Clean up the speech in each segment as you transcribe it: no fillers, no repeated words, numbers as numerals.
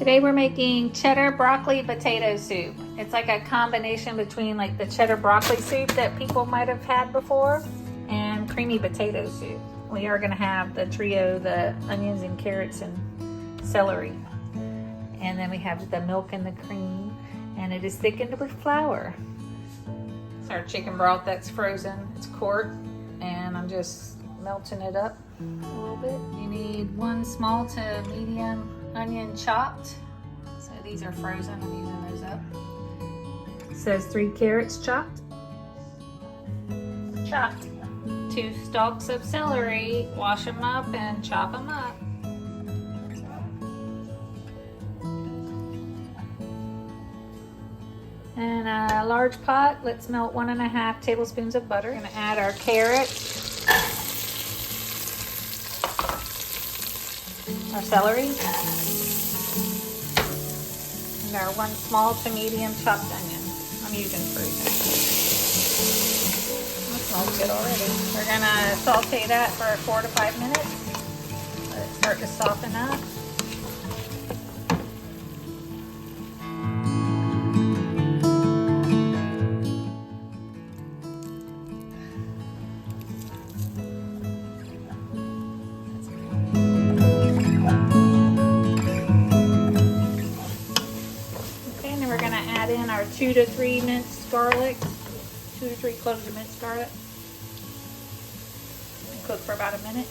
Today we're making cheddar broccoli potato soup. It's like a combination between like the cheddar broccoli soup that people might have had before and creamy potato soup. We are gonna have the trio, the onions and carrots and celery. And then we have the milk and the cream, and it is thickened with flour. It's our chicken broth that's frozen. It's quart, and I'm just melting it up a little bit. You need 1 small to medium onion chopped. So these are frozen, I'm using those up. It says 3 carrots chopped. 2 stalks of celery, wash them up and chop them up. And a large pot, let's melt 1½ tablespoons of butter. We're gonna add our carrots, our celery, and our 1 small to medium chopped onion. I'm using frozen. That smells good already. We're gonna saute that for 4 to 5 minutes. Let it start to soften up. In our 2 to 3 minced garlic, 2 to 3 cloves of minced garlic, and cook for about a minute.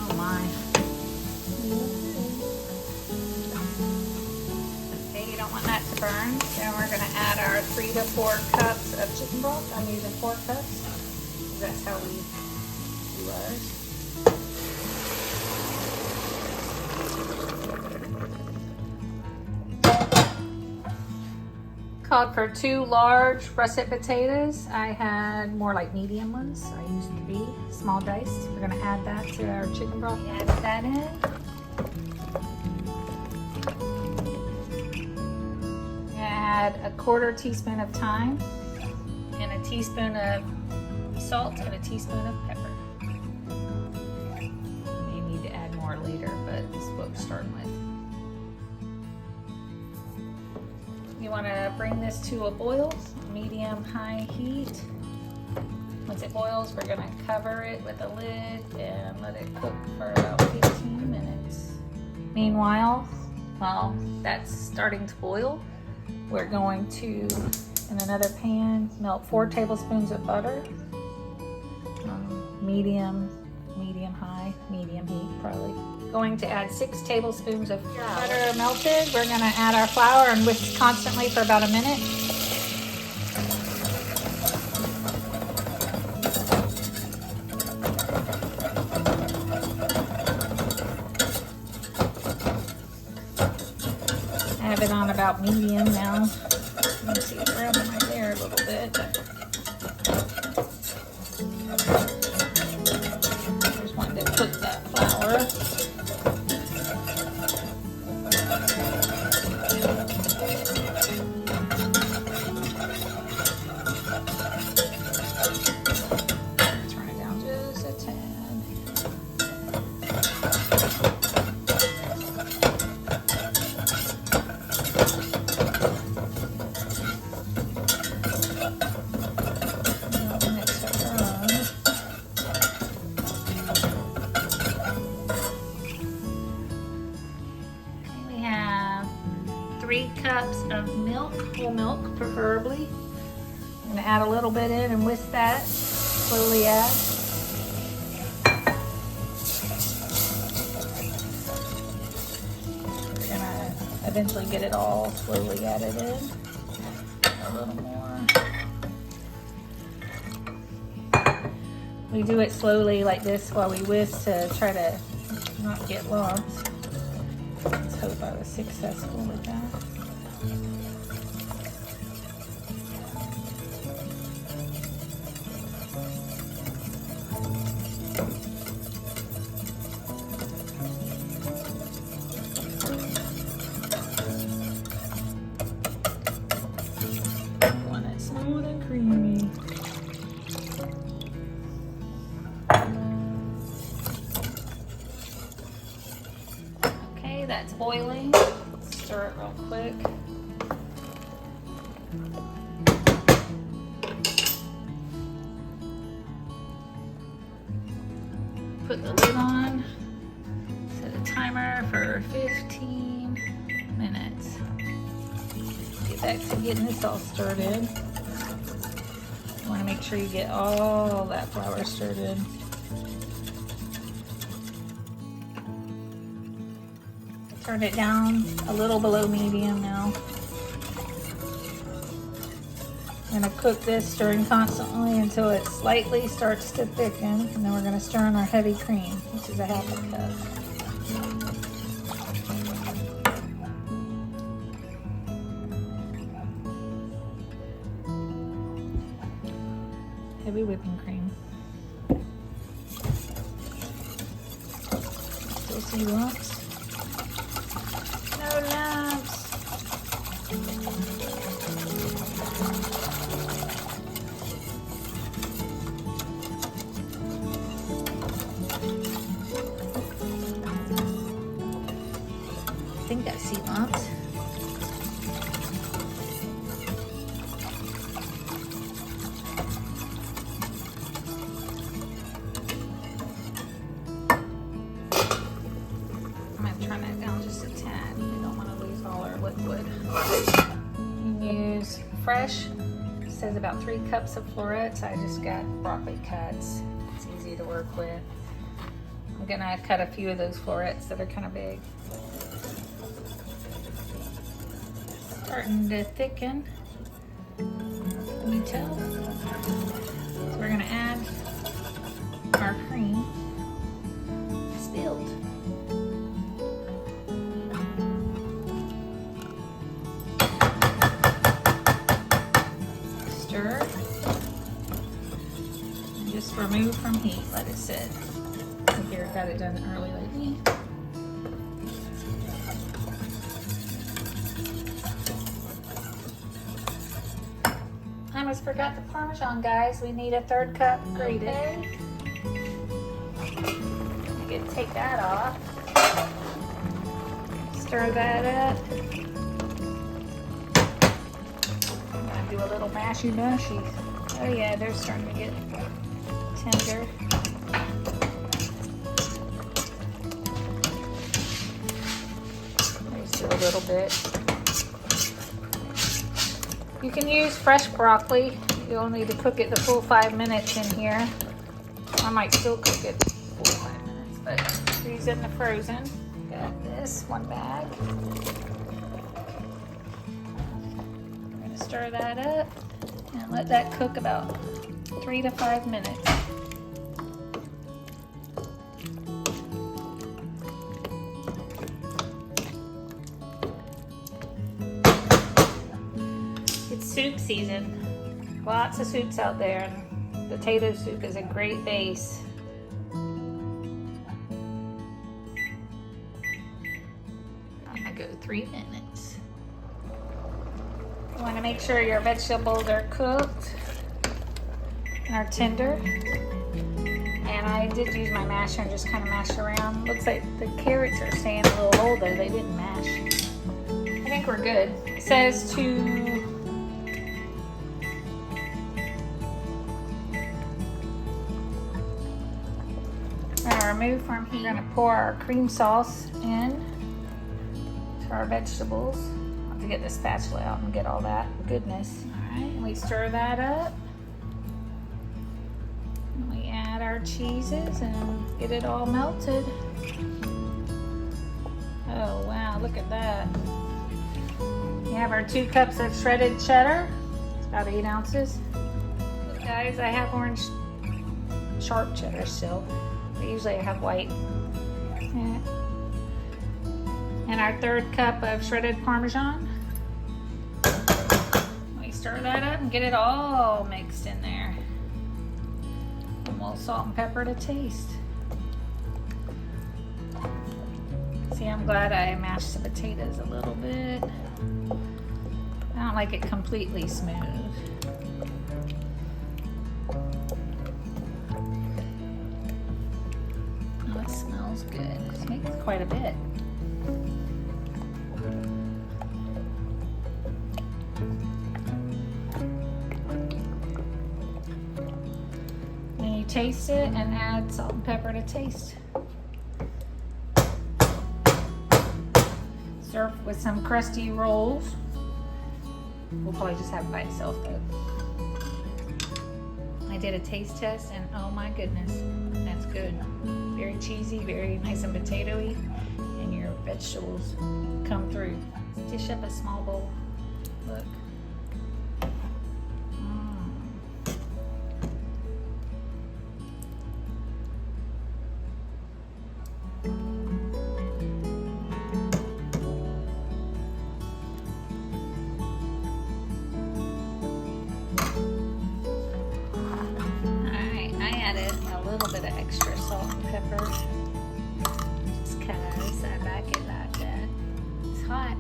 Oh my. Okay, you don't want that to burn. Then we're going to add our 3 to 4 cups of chicken broth. I'm using 4 cups. That's how we do ours. Called for 2 large russet potatoes. I had more like medium ones. I used 3 small dice. We're gonna add that to our chicken broth. Add that in. Add a 1/4 teaspoon of thyme and a teaspoon of salt and a teaspoon of pepper. You may need to add more later, but this is what we're starting with. You want to bring this to a boil, medium-high heat. Once it boils, we're going to cover it with a lid and let it cook for about 15 minutes. Meanwhile, while that's starting to boil, we're going to, in another pan, melt 4 tablespoons of butter. Medium high, medium heat probably. Going to add 6 tablespoons of butter melted. We're gonna add our flour and whisk constantly for about a minute. I have it on about medium now. You can see it browning right there a little bit. Cook that flour. Turn it down just a tad. We have 3 cups of milk, whole milk preferably. I'm gonna add a little bit in and whisk that. Slowly add. We're gonna eventually get it all slowly added in. A little more. We do it slowly like this while we whisk to try to not get lumps. Let's hope I was successful with that. Want it smooth and Okay, that's boiling. Stir it real quick. Put the lid on. Set a timer for 15 minutes. Get back to getting this all stirred in. You want to make sure you get all that flour stirred in. Turn it down a little below medium now. I'm going to cook this, stirring constantly until it slightly starts to thicken, and then we're going to stir in our heavy cream, which is a half a cup. Heavy whipping cream. Still see lumps? No lumps. I think I see lumps. I'm going to turn that down just a tad. We don't want to lose all our liquid. You can use fresh. It says about 3 cups of florets. I just got broccoli cuts. It's easy to work with. I'm going to cut a few of those florets that are kind of big. Starting to thicken. Can you tell? So we're going to add our cream. Spilled. Stir. And just remove from heat. Let it sit. Here, got it done early like me. I almost forgot the Parmesan, guys. We need a 1/3 cup grated. Okay. You can take that off. Stir that up. I'm gonna do a little mashy. Oh yeah, they're starting to get tender. Just do a little bit. You can use fresh broccoli. You'll need to cook it the full 5 minutes in here. I might still cook it the full 5 minutes, but these in the frozen. Got this one bag. I'm gonna stir that up and let that cook about 3 to 5 minutes. Soup season. Lots of soups out there, and potato soup is a great base. I'm gonna go 3 minutes. You want to make sure your vegetables are cooked and are tender. And I did use my masher and just kind of mash around. Looks like the carrots are staying a little old though. They didn't mash. I think we're good. It says to remove from here. We're going to pour our cream sauce in to our vegetables. I'll have to get the spatula out and get all that goodness. All right, and we stir that up. And we add our cheeses and get it all melted. Oh wow, look at that. We have our 2 cups of shredded cheddar. It's about 8 ounces. Guys, I have orange sharp cheddar still. Usually I have white. And our 1/3 cup of shredded Parmesan. We stir that up and get it all mixed in there. And we'll salt and pepper to taste. See, I'm glad I mashed the potatoes a little bit. I don't like it completely smooth. Smells good. It makes quite a bit. taste it and add salt and pepper to taste. Serve with some crusty rolls. We'll probably just have it by itself though. I did a taste test and oh my goodness, that's good. Very cheesy, very nice and potatoey, and your vegetables come through. Dish up a small bowl. Look. A little bit of extra salt and pepper just because I like it like that. It's hot.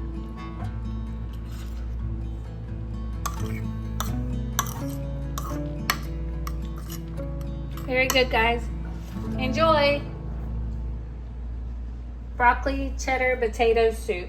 Very good, guys. Enjoy. Broccoli cheddar potato soup.